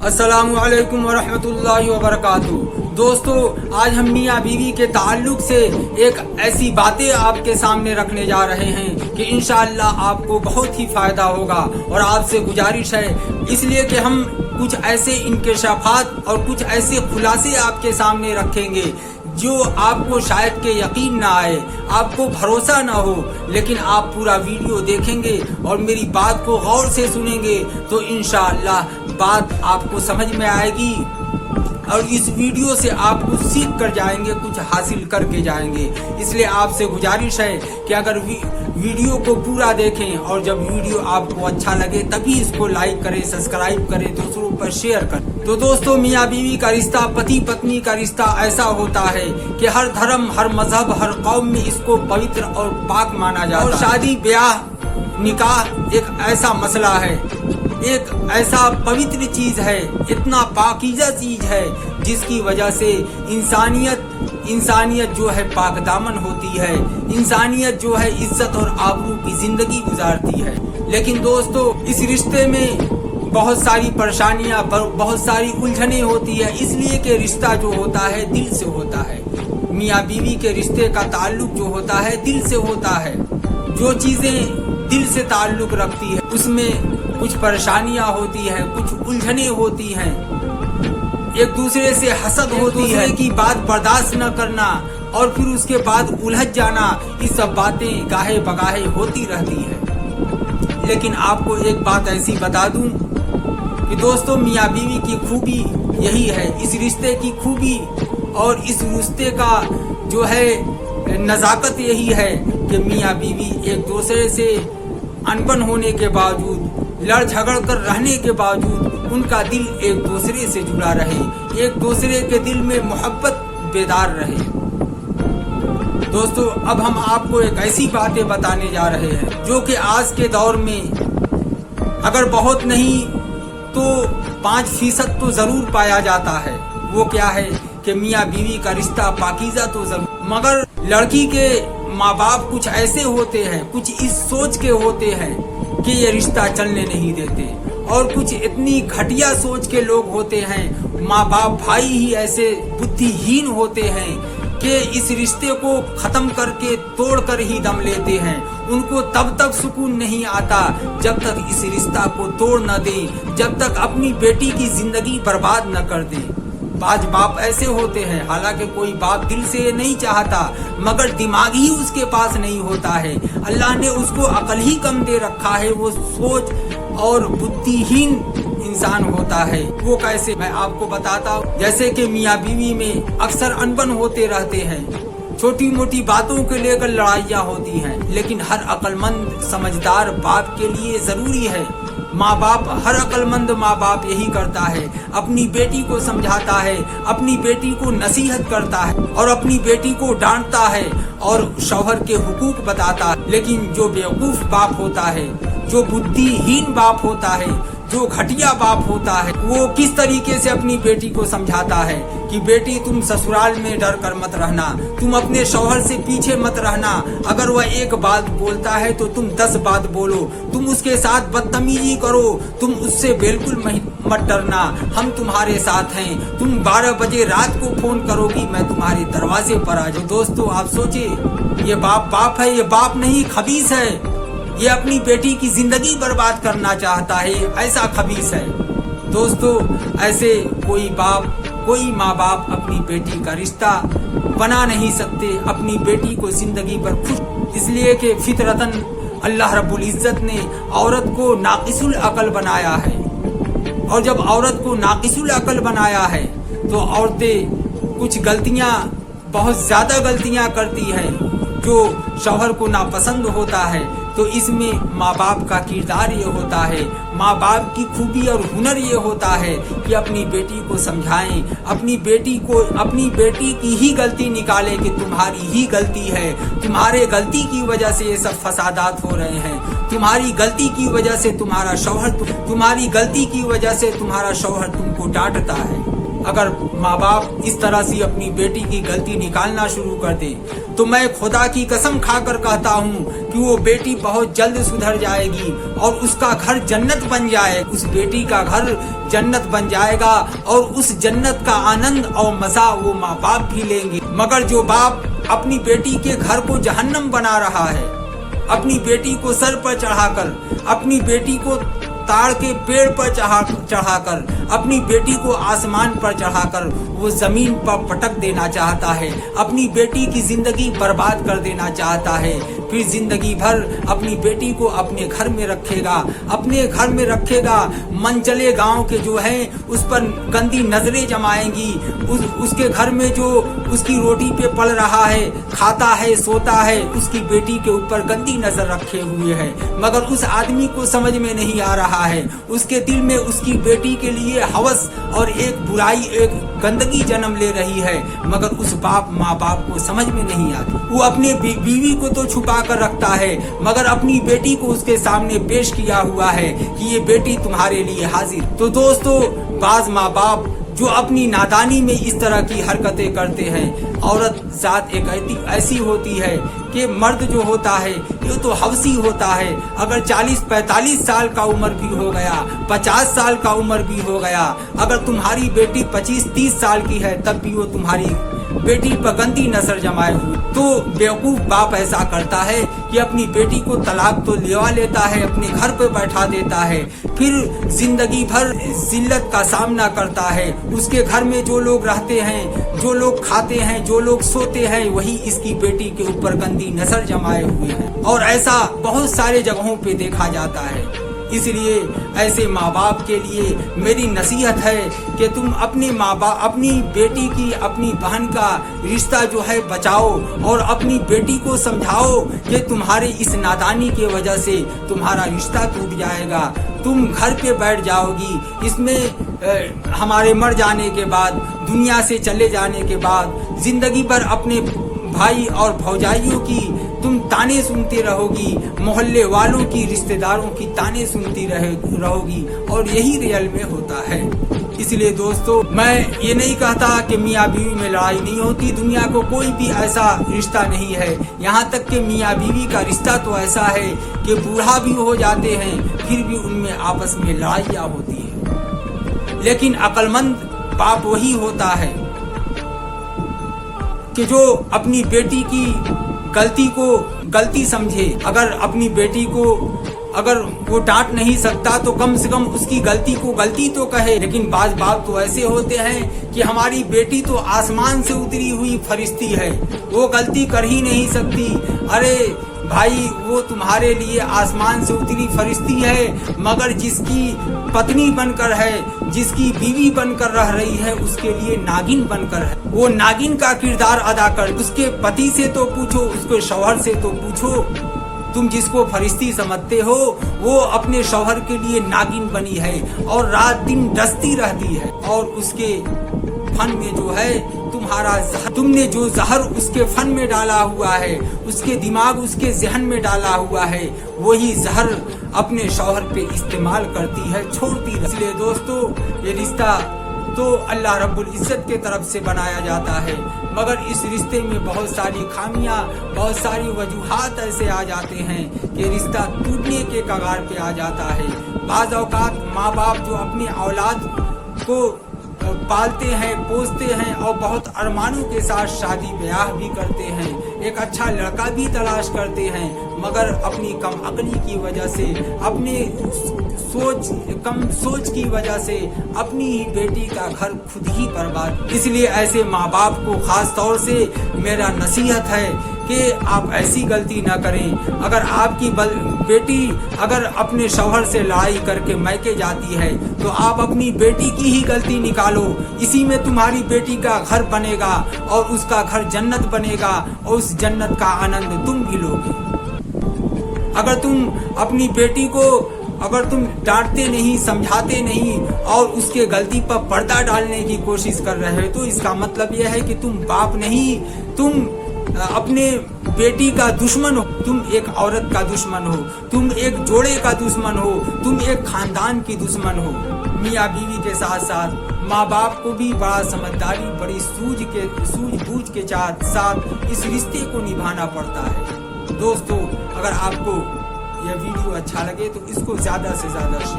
अस्सलामु अलैकुम वरहमतुल्लाहि वबरकातुहू। दोस्तों, आज हम मियाँ बीवी के ताल्लुक से एक ऐसी बातें आपके सामने रखने जा रहे हैं कि इंशाअल्लाह आपको बहुत ही फायदा होगा। और आपसे गुजारिश है इसलिए कि हम कुछ ऐसे इंकशाफात और कुछ ऐसे खुलासे आपके सामने रखेंगे जो आपको शायद के यकीन ना आए, आपको भरोसा ना हो, लेकिन आप पूरा वीडियो देखेंगे और मेरी बात को गौर से सुनेंगे तो इंशाअल्लाह बात आपको समझ में आएगी और इस वीडियो से आप कुछ सीख कर जाएंगे, कुछ हासिल करके जाएंगे। इसलिए आपसे गुजारिश है कि अगर वीडियो को पूरा देखें और जब वीडियो आपको अच्छा लगे तभी इसको लाइक करें, सब्सक्राइब करें, दूसरों पर शेयर करें। तो दोस्तों, मियाँ बीवी का रिश्ता, पति पत्नी का रिश्ता ऐसा होता है कि हर धर्म, हर मजहब, हर कौम में इसको पवित्र और पाक माना जाता है। और शादी, ब्याह, निकाह एक ऐसा मसला है, एक ऐसा पवित्र चीज है, इतना पाकीज़ा चीज है जिसकी वजह से इंसानियत जो है पाक दामन होती है, इंसानियत जो है इज्जत और आबरू की जिंदगी गुजारती है। लेकिन दोस्तों, इस रिश्ते में बहुत सारी परेशानियां, बहुत सारी उलझनें होती है, इसलिए कि रिश्ता जो होता है दिल से होता है। मियाँ बीवी के रिश्ते का ताल्लुक जो होता है दिल से होता है। जो चीजें दिल से ताल्लुक रखती है उसमें कुछ परेशानियां होती है, कुछ उलझनें होती हैं, एक दूसरे से हसद होती है कि बात बर्दाश्त न करना और फिर उसके बाद उलझ जाना, ये सब बातें गाहे बगाहे होती रहती है। लेकिन आपको एक बात ऐसी बता दूं कि दोस्तों, मियाँ बीवी की खूबी यही है, इस रिश्ते की खूबी और इस रिश्ते का जो है नजाकत यही है कि मियाँ बीवी एक दूसरे से अनबन होने के बावजूद, लड़ झगड़ कर रहने के बावजूद उनका दिल एक दूसरे से जुड़ा रहे, एक दूसरे के दिल में मोहब्बत बेदार रहे। दोस्तों, अब हम आपको एक ऐसी बातें बताने जा रहे हैं जो कि आज के दौर में अगर बहुत नहीं तो 5% तो जरूर पाया जाता है। वो क्या है कि मियाँ बीवी का रिश्ता पाकीज़ा तो जरूर, मगर लड़की के माँ बाप कुछ ऐसे होते हैं, कुछ इस सोच के होते हैं कि ये रिश्ता चलने नहीं देते, और कुछ इतनी घटिया सोच के लोग होते हैं, माँ बाप भाई ही ऐसे बुद्धिहीन होते हैं कि इस रिश्ते को खत्म करके तोड़ कर ही दम लेते हैं। उनको तब तक सुकून नहीं आता जब तक इस रिश्ता को तोड़ न दे, जब तक अपनी बेटी की जिंदगी बर्बाद न कर दे। बाज बाप ऐसे होते हैं, हालांकि कोई बाप दिल से नहीं चाहता, मगर दिमाग ही उसके पास नहीं होता है। अल्लाह ने उसको अकल ही कम दे रखा है, वो सोच और बुद्धिहीन इंसान होता है। वो कैसे, मैं आपको बताता हूँ। जैसे कि मियाँ बीवी में अक्सर अनबन होते रहते हैं, छोटी मोटी बातों को लेकर लड़ाइयाँ होती हैं, लेकिन हर अक्लमंद समझदार बाप के लिए जरूरी है, माँ बाप, हर अक्लमंद माँ बाप यही करता है, अपनी बेटी को समझाता है, अपनी बेटी को नसीहत करता है और अपनी बेटी को डांटता है और शौहर के हुकूक बताता है। लेकिन जो बेवकूफ बाप होता है, जो बुद्धिहीन बाप होता है, जो घटिया बाप होता है, वो किस तरीके से अपनी बेटी को समझाता है कि बेटी तुम ससुराल में डर कर मत रहना, तुम अपने शौहर से पीछे मत रहना, अगर वह एक बात बोलता है तो तुम 10 बात बोलो, तुम उसके साथ बदतमीजी करो, तुम उससे बिल्कुल मत डरना, हम तुम्हारे साथ हैं, तुम 12 बजे रात को फोन करोगी, मैं तुम्हारे दरवाजे पर आ जाऊँ। दोस्तों, आप सोचिए, ये बाप है, ये बाप नहीं खबीस है, ये अपनी बेटी की जिंदगी बर्बाद करना चाहता है, ऐसा खबीस है। दोस्तों, ऐसे कोई माँ बाप अपनी बेटी का रिश्ता बना नहीं सकते, अपनी बेटी को जिंदगी पर खुश, इसलिए कि फितरतन अल्लाह रब्बुल इज्जत ने औरत को नाकिसुल अकल बनाया है, और जब औरत को नाकिसुल अकल बनाया है तो औरतें कुछ गलतियां, बहुत ज्यादा गलतियां करती हैं जो शौहर को नापसंद होता है। तो इसमें माँ बाप का किरदार ये होता है, माँ बाप की खूबी और हुनर ये होता है कि अपनी बेटी को समझाएं, अपनी बेटी की ही गलती निकालें कि तुम्हारी ही गलती है, तुम्हारे गलती की वजह से ये सब फसादात हो रहे हैं, तुम्हारी गलती की वजह से तुम्हारी गलती की वजह से तुम्हारा शौहर तुमको डांटता है। अगर माँ बाप इस तरह से अपनी बेटी की गलती निकालना शुरू कर दे तो मैं खुदा की कसम खाकर कहता हूँ कि वो बेटी बहुत जल्द सुधर जाएगी और उसका घर जन्नत बन जाए। उस बेटी का घर जन्नत बन जाएगा और उस जन्नत का आनंद और मजा वो माँ बाप भी लेंगे। मगर जो बाप अपनी बेटी के घर को जहन्नम बना रहा है, अपनी बेटी को सर पर चढ़ाकर, अपनी बेटी को ताड़ के पेड़ पर चढ़ाकर, अपनी बेटी को आसमान पर चढ़ाकर वो जमीन पर पटक देना चाहता है, अपनी बेटी की जिंदगी बर्बाद कर देना चाहता है। फिर जिंदगी भर अपनी बेटी को अपने घर में रखेगा, मंचले गांव के जो हैं उस पर गंदी नजरें जमाएंगी। उसके घर में जो उसकी रोटी पे पल रहा है, खाता है, सोता है, उसकी बेटी के ऊपर गंदी नजर रखे हुए है। मगर उस आदमी को समझ में नहीं आ रहा है, उसके दिल में उसकी बेटी के लिए हवस और एक बुराई, एक गंदगी जन्म ले रही है। मगर उस माँ बाप को समझ में नहीं आती। वो अपने बीवी को तो छुपा कर रखता है, मगर अपनी बेटी को उसके सामने पेश किया हुआ है कि ये बेटी तुम्हारे लिए हाजिर। तो दोस्तों, बाज माँ बाप जो अपनी नादानी में इस तरह की हरकतें करते हैं, औरत जात एक ऐसी होती है कि मर्द जो होता है ये तो हवसी होता है। अगर 40-45 साल का उम्र भी हो गया, 50 साल का उम्र भी हो गया, अगर तुम्हारी बेटी 25-30 साल की है तब भी वो तुम्हारी बेटी पर गंदी नजर जमाए हुए। तो बेवकूफ बाप ऐसा करता है कि अपनी बेटी को तलाक तो लेवा लेता है, अपने घर पे बैठा देता है, फिर जिंदगी भर जिल्लत का सामना करता है। उसके घर में जो लोग रहते हैं, जो लोग खाते हैं, जो लोग सोते हैं, वही इसकी बेटी के ऊपर गंदी नजर जमाए हुए हैं। और ऐसा बहुत सारे जगहों पे देखा जाता है। इसलिए ऐसे माँ बाप के लिए मेरी नसीहत है कि तुम अपनी अपनी बेटी की, अपनी बहन का रिश्ता जो है बचाओ और अपनी बेटी को समझाओ कि तुम्हारे इस नादानी की वजह से तुम्हारा रिश्ता टूट जाएगा, तुम घर पे बैठ जाओगी। इसमें हमारे मर जाने के बाद, दुनिया से चले जाने के बाद जिंदगी भर अपने भाई और भौजाइयों की तुम ताने सुनती रहोगी, मोहल्ले वालों की, रिश्तेदारों की ताने सुनती रहोगी, और यही रियल में होता है। इसलिए दोस्तों, मैं ये नहीं कहता कि मियाँ बीवी में लड़ाई नहीं होती। दुनिया को कोई भी ऐसा रिश्ता नहीं है, यहाँ तक कि मियाँ बीवी का रिश्ता तो ऐसा है कि बूढ़ा भी हो जाते हैं फिर भी उनमें आपस में लड़ाइयाँ होती है। लेकिन अक्लमंद बाप वही होता है कि जो अपनी बेटी की गलती को गलती समझे। अगर अपनी बेटी को अगर वो डांट नहीं सकता तो कम से कम उसकी गलती को गलती तो कहे। लेकिन बाज बाप तो ऐसे होते हैं कि हमारी बेटी तो आसमान से उतरी हुई फरिश्ती है, वो गलती कर ही नहीं सकती। अरे भाई, वो तुम्हारे लिए आसमान से उतरी फरिश्ती है, मगर जिसकी पत्नी बनकर है, जिसकी बीवी बनकर रह रही है, उसके लिए नागिन बनकर है। वो नागिन का किरदार अदा कर। उसके पति से तो पूछो, उसके शौहर से तो पूछो। तुम जिसको फरिश्ती समझते हो वो अपने शौहर के लिए नागिन बनी है और रात दिन डसती रहती है। और उसके फन में जो है तुमने जो जहर उसके फन में डाला हुआ है, उसके दिमाग, उसके जहन में डाला हुआ है, वही जहर अपने शौहर पे इस्तेमाल करती है, छोड़ती है। इसलिए दोस्तों, ये रिश्ता तो अल्लाह रब्बुल इज्जत के तरफ से बनाया जाता है, मगर इस रिश्ते में बहुत सारी खामियां, बहुत सारी वजूहात ऐसे आ जाते हैं कि रिश्ता टूटने के कगार पे आ जाता है। बाज़ औक़ात माँ बाप जो अपनी औलाद को पालते हैं, पोसते हैं और बहुत अरमानों के साथ शादी ब्याह भी करते हैं, एक अच्छा लड़का भी तलाश करते हैं, मगर अपनी कम अक्ली की वजह से, अपने कम सोच की वजह से अपनी ही बेटी का घर खुद ही बर्बाद। इसलिए ऐसे माँ बाप को खास तौर से मेरा नसीहत है कि आप ऐसी गलती ना करें। अगर आपकी बेटी अगर अपने शौहर से लड़ाई करके मैके जाती है तो आप अपनी बेटी की ही गलती निकालो, इसी में तुम्हारी बेटी का घर बनेगा और उसका घर जन्नत बनेगा और उस जन्नत का आनंद तुम भी लोगे। अगर तुम अपनी बेटी को अगर तुम डांटते नहीं, समझाते नहीं और उसके गलती पर पर्दा डालने की कोशिश कर रहे हो तो इसका मतलब यह है कि तुम बाप नहीं, तुम अपने बेटी का दुश्मन हो, तुम एक औरत का दुश्मन हो, तुम एक जोड़े का दुश्मन हो, तुम एक खानदान की दुश्मन हो। मियाँ बीवी के साथ साथ माँ बाप को भी बड़ा समझदारी, बड़ी सूझबूझ के साथ इस रिश्ते को निभाना पड़ता है। दोस्तों, अगर आपको यह वीडियो अच्छा लगे तो इसको ज़्यादा से ज़्यादा शेयर